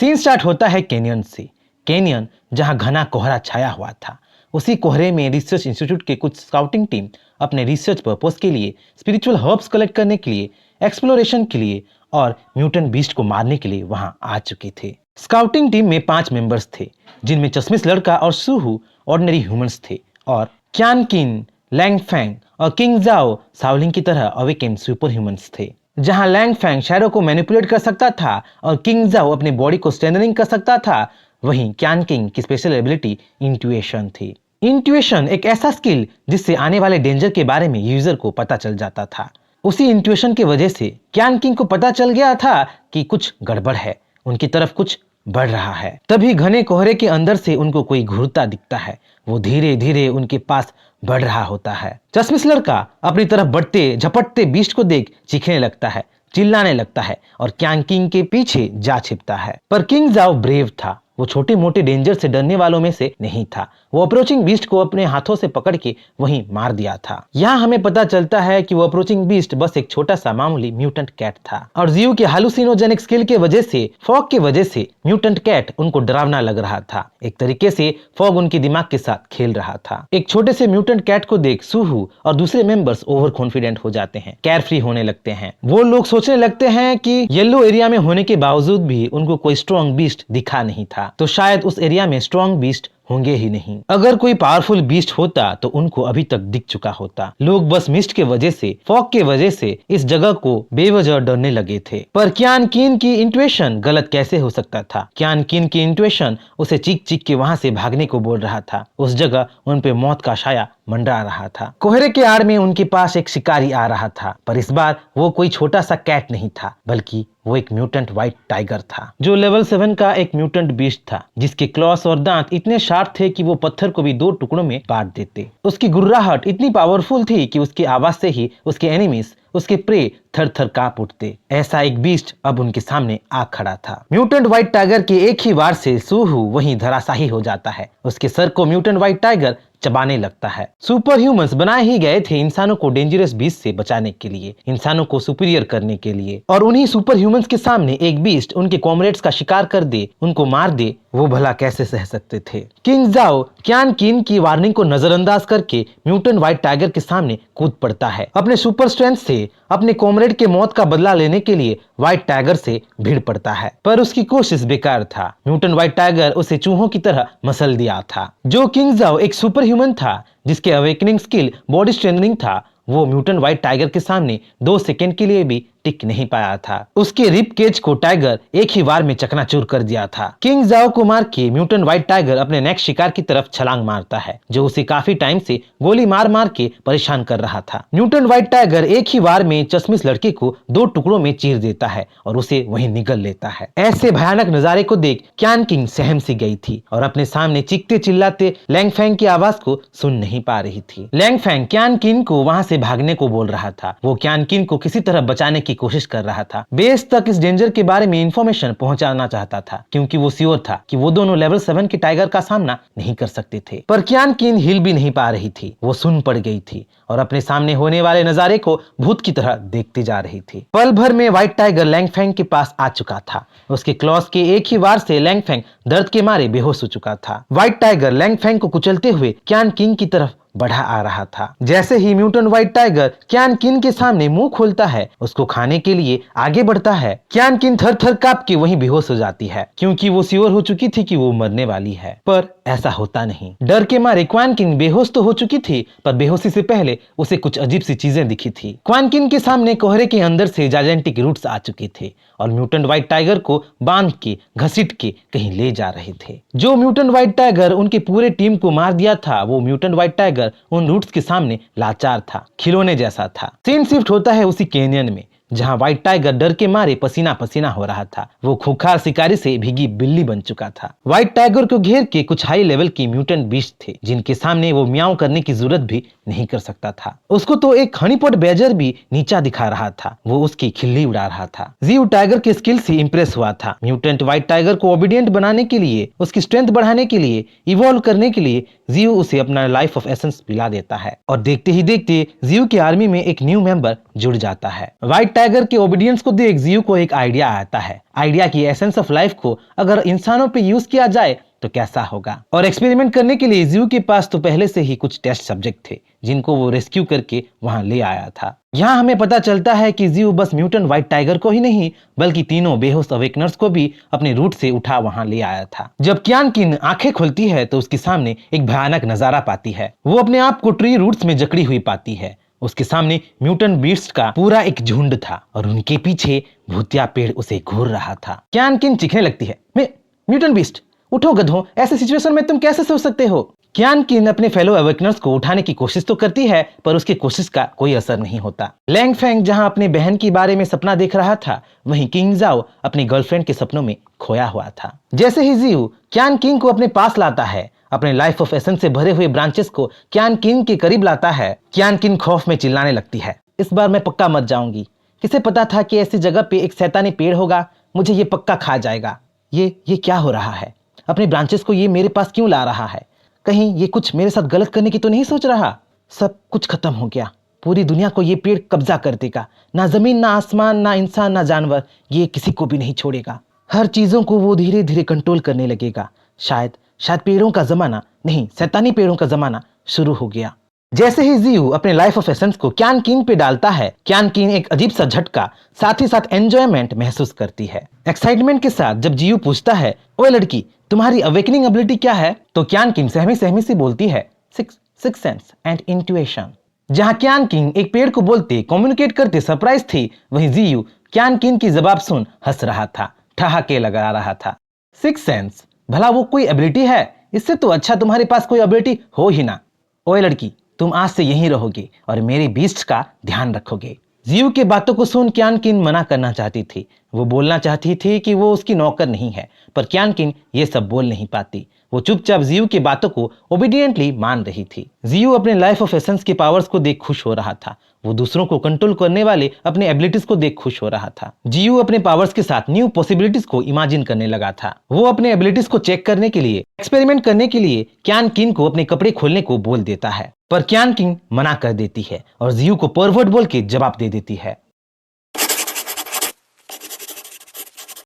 Scene start होता है canyon से। कैनियन जहां घना कोहरा छाया हुआ था, उसी कोहरे में रिसर्च इंस्टीट्यूट के कुछ स्काउटिंग टीम अपने रिसर्च पर्पस के लिए, स्पिरिचुअल हर्ब्स कलेक्ट करने के लिए, एक्सप्लोरेशन के लिए और म्यूटेंट बीस्ट को मारने के लिए वहां आ चुके थे। स्काउटिंग टीम में 5 मेंबर्स थे, जिनमें चश्मिश लड़का और सूहू ऑर्डिनरी ह्यूमंस थे और क्यान किन, लैंग फैंग और किंग जाओ शाओलिंग की तरह अवेकेन सुपर ह्यूमंस थे। जहां लैंग फैंग शैडो को मैनिपुलेट कर सकता था और किंग जाओ अपनी बॉडी को स्ट्रेंथनिंग कर सकता था, वहीं क्यान किंग की स्पेशल एबिलिटी इंट्यूएशन थी। इंट्यूएशन एक ऐसा स्किल जिससे आने वाले डेंजर के बारे में यूजर को पता चल जाता था। उसी इंट्यूएशन की वजह से क्यान किंग को पता चल गया था कि कुछ गड़बड़ है, उनकी तरफ कुछ बढ़ रहा है। तभी घने कोहरे के अंदर से उनको कोई घूरता दिखता है। वो धीरे धीरे उनके पास बढ़ रहा होता है। चश्मिश लड़का अपनी तरफ बढ़ते झपटते बीस्ट को देख चीखने लगता है, चिल्लाने लगता है और क्यान किंग के पीछे जा छिपता है। पर किंग जाओ ब्रेव था, वो छोटे मोटे डेंजर से डरने वालों में से नहीं था। वो अप्रोचिंग बीस्ट को अपने हाथों से पकड़ के वहीं मार दिया था। यहाँ हमें पता चलता है कि वो अप्रोचिंग बीस्ट बस एक छोटा सा मामूली म्यूटेंट कैट था और जियो के हालुसिनोजेनिक स्किल के वजह से, फॉग के वजह से म्यूटेंट कैट उनको डरावना लग रहा था। एक तरीके से फॉग उनके दिमाग के साथ खेल रहा था। एक छोटे से म्यूटेंट कैट को देख सूहू और दूसरे मेंबर्स ओवर कॉन्फिडेंट हो जाते हैं, केयर फ्री होने लगते हैं। वो लोग सोचने लगते हैं कि येलो एरिया में होने के बावजूद भी उनको कोई स्ट्रॉन्ग बीस्ट दिखा नहीं था, तो शायद उस एरिया में स्ट्रॉन्ग बीस्ट होंगे ही नहीं। अगर कोई पावरफुल बीस्ट होता तो उनको अभी तक दिख चुका होता। लोग बस मिस्ट के वजह से, फॉग के वजह से इस जगह को बेवजह डरने लगे थे। पर क्यान किन की इंट्यूएशन गलत कैसे हो सकता था? क्यान किन की इंट्यूएशन उसे चीख चीख के वहां से भागने को बोल रहा था। उस जगह उन पे मौत का साया मंडरा रहा था। कोहरे के आड़ में उनके पास एक शिकारी आ रहा था, पर इस बार वो कोई छोटा सा कैट नहीं था, बल्कि वो एक म्यूटेंट व्हाइट टाइगर था, जो लेवल 7 का एक म्यूटेंट बीस्ट था, जिसके क्लॉस और दांत इतने शार्प थे कि वो पत्थर को भी 2 टुकड़ों में बांट देते। उसकी गुर्राहट इतनी पावरफुल थी कि उसकी आवाज से ही उसके एनिमीज, उसके प्रे थर थर कांप उठते। ऐसा एक बीस्ट अब उनके सामने आ खड़ा था। म्यूटेंट व्हाइट टाइगर के एक ही वार से सूहू वहीं धराशाही हो जाता है। उसके सर को म्यूटेंट व्हाइट टाइगर चबाने लगता है। सुपर ह्यूमंस बनाए ही गए थे इंसानों को डेंजरस बीस्ट से बचाने के लिए, इंसानों को सुपीरियर करने के लिए, और उन्हीं सुपर ह्यूमंस के सामने एक बीस्ट उनके कॉमरेड्स का शिकार कर दे, उनको मार दे, वो भला कैसे सह सकते थे? किंग जाओ क्यान किन की वार्निंग को नजरअंदाज करके म्यूटेंट व्हाइट टाइगर के सामने कूद पड़ता है। अपने सुपर स्ट्रेंथ से अपने कॉमरेड के मौत का बदला लेने के लिए व्हाइट टाइगर से भिड़ पड़ता है, पर उसकी कोशिश बेकार था। म्यूटेंट व्हाइट टाइगर उसे चूहों की तरह मसल दिया था। जो किंग जाओ एक सुपर ह्यूमन था, जिसके अवेकनिंग स्किल बॉडी स्ट्रेंथनिंग था, वो म्यूटेंट व्हाइट टाइगर के सामने 2 सेकंड के लिए भी टिक नहीं पाया था। उसके रिप केज को टाइगर एक ही वार में चकनाचूर कर दिया था। किंग जाओ को मार के म्यूटेंट व्हाइट टाइगर अपने नेक्स्ट शिकार की तरफ छलांग मारता है, जो उसे काफी टाइम से गोली मार मार के परेशान कर रहा था। म्यूटेंट व्हाइट टाइगर एक ही वार में चश्मिश लड़के को 2 टुकड़ों में चीर देता है और उसे वहीं निगल लेता है। ऐसे भयानक नजारे को देख क्यान किंग सहम सी गई थी और अपने सामने चीखते चिल्लाते लैंग फैंग की आवाज को सुन नहीं पा रही थी। लैंग फैंग क्यान किंग को वहां से भागने को बोल रहा था। वो क्यान किंग को किसी तरह बचाने की कोशिश कर रहा था। बेस तक इस डेंजर के बारे में इंफॉर्मेशन पहुंचाना चाहता था, क्योंकि वो श्योर था कि वो दोनों लेवल 7 के टाइगर का सामना नहीं कर सकते थे। पर क्यान किन हिल भी नहीं पा रही थी। वो सुन पड़ गई थी और अपने सामने होने वाले नजारे को भूत की तरह देखती जा रही थी। पल भर में व्हाइट टाइगर लैंग फैंग के पास आ चुका था। उसके क्लॉस के एक ही वार से लैंग फैंग दर्द के मारे बेहोश हो चुका था। व्हाइट टाइगर लैंग फैंग को कुचलते हुए क्यान किंग की तरफ बढ़ा आ रहा था। जैसे ही म्यूटेंट व्हाइट टाइगर क्यान किन के सामने मुंह खोलता है, उसको खाने के लिए आगे बढ़ता है, क्यान किन थर थर कांप के वहीं बेहोश हो जाती है, क्योंकि वो श्योर हो चुकी थी कि वो मरने वाली है। पर ऐसा होता नहीं। डर के मारे क्यान किन बेहोश तो हो चुकी थी, पर बेहोशी से पहले उसे कुछ अजीब सी चीजें दिखी थी। क्यान किन के सामने कोहरे के अंदर से जायंटिक रूट्स आ चुके थे और म्यूटेंट व्हाइट टाइगर को बांध के घसीट के कहीं ले जा रहे थे। जो म्यूटेंट व्हाइट टाइगर उनके पूरे टीम को मार दिया था, वो म्यूटेंट व्हाइट टाइगर उन रूट्स के सामने लाचार था, खिलौने जैसा था। सीन शिफ्ट होता है उसी कैनियन में, जहां व्हाइट टाइगर डर के मारे पसीना पसीना हो रहा था। वो खूंखार शिकारी से भीगी बिल्ली बन चुका था। व्हाइट टाइगर को घेर के कुछ हाई लेवल की म्यूटेंट बीस्ट थे, जिनके सामने वो म्याऊं करने की जरूरत भी नहीं कर सकता था। उसको तो एक हनीपॉट बैजर भी नीचा दिखा रहा था। वो उसकी खिल्ली उड़ा रहा था। जियो टाइगर के स्किल से इंप्रेस हुआ था। म्यूटेंट व्हाइट टाइगर को ओबीडियंट बनाने के लिए, उसकी स्ट्रेंथ बढ़ाने के लिए, इवॉल्व करने के लिए जियो उसे अपना लाइफ ऑफ एसेंस पिला देता है और देखते ही देखते जियो की आर्मी में एक न्यू मेंबर जुड़ जाता है। व्हाइट टाइगर के ओबीडियंस को देख जियू को एक आइडिया आता है। आइडिया की एसेंस ऑफ लाइफ को अगर इंसानों पे यूज किया जाए तो कैसा होगा। और एक्सपेरिमेंट करने के लिए जियू के पास तो पहले से ही कुछ टेस्ट सब्जेक्ट थे जिनको वो रेस्क्यू करके वहां ले आया था। यहाँ हमें पता चलता है कि जियू बस म्यूटेंट व्हाइट टाइगर को ही नहीं बल्कि तीनों बेहोश अवेकनर्स को भी अपने रूट से उठा वहां ले आया था। जब क्यान किन आंखें खोलती है तो उसके सामने एक भयानक नजारा पाती है। वो अपने आप को ट्री रूट्स में जकड़ी हुई पाती है। उसके सामने म्यूटेंट बीस्ट का पूरा एक झुंड था और उनके पीछे भूतिया पेड़ उसे घूर रहा था। क्यान किन चीखने लगती है, म्यूटेंट बीस्ट उठो गधों, ऐसे सिचुएशन में तुम कैसे सोच सकते हो। क्यान किन अपने फेलो अवेकनर्स को उठाने की कोशिश तो करती है पर उसकी कोशिश का कोई असर नहीं होता। लैंग फेंग जहां अपने बहन के बारे में सपना देख रहा था वहीं किंग जाओ अपनी गर्लफ्रेंड के सपनों में खोया हुआ था। जैसे ही जियू क्यान किंग को अपने पास लाता है, अपने लाइफ ऑफ एसेंस से भरे हुए ब्रांचेस को क्यान किंग के करीब लाता है, क्यान किंग खौफ में चिल्लाने लगती है, इस बार मैं पक्का मत जाऊंगी। किसे पता था कि ऐसी जगह पे एक शैतानी पेड़ होगा, मुझे ये पक्का खा जाएगा। ये क्या हो रहा है? अपने ब्रांचेस को ये मेरे पास क्यों ला रहा है? कहीं ये कुछ मेरे साथ गलत करने की तो नहीं सोच रहा? सब कुछ खत्म हो गया। पूरी दुनिया को ये पेड़ कब्जा कर देगा। ना जमीन, ना आसमान, ना इंसान, ना जानवर, ये किसी को भी नहीं छोड़ेगा। हर चीजों को वो धीरे धीरे कंट्रोल करने लगेगा। शायद पेड़ों का जमाना नहीं, शैतानी पेड़ों का जमाना शुरू हो गया। जैसे ही जियू अपने लाइफ ऑफ एसेंस को क्यान किंग पे डालता है, क्यान किंग एक अजीब सा झटका साथ ही साथ एंजॉयमेंट महसूस करती है। एक्साइटमेंट के साथ जब जियू पूछता है, ओए लड़की तुम्हारी अवेकनिंग एबिलिटी क्या है, तो क्यान किंग सहमी सहमी सी बोलती है, सिक्स सेंस एंड इंट्यूएशन। जहां क्यान किंग एक पेड़ को बोलते कम्युनिकेट करते सरप्राइज थी, वहीं जियू क्यान किंग की जवाब सुन हंस रहा था, ठहाके लगा रहा था। सिक्स सेंस, भला वो कोई एबिलिटी है? इससे तो अच्छा तुम्हारे पास कोई एबिलिटी हो ही ना। ओए लड़की तुम आज से यहीं रहोगे और मेरे बीस्ट का ध्यान रखोगे। जियू के बातों को सुन क्यान किन मना करना चाहती थी। वो बोलना चाहती थी कि वो उसकी नौकर नहीं है, पर क्यान किन ये सब बोल नहीं पाती। वो चुपचाप जियू की बातों को ओबीडियंटली मान रही थी। जियू अपने लाइफ ऑफ एसेंस के पावर्स को देख खुश हो रहा था। वो दूसरों को कंट्रोल करने वाले अपने एबिलिटीज को देख खुश हो रहा था। जियू अपने पावर्स के साथ न्यू पॉसिबिलिटीज को इमेजिन करने लगा था। वो अपने एबिलिटीज को चेक करने के लिए, एक्सपेरिमेंट करने के लिए क्यान किन को अपने कपड़े खोलने को बोल देता है, पर क्यान किंग मना कर देती है और जियू को परवर्ट बोल के जवाब दे देती है।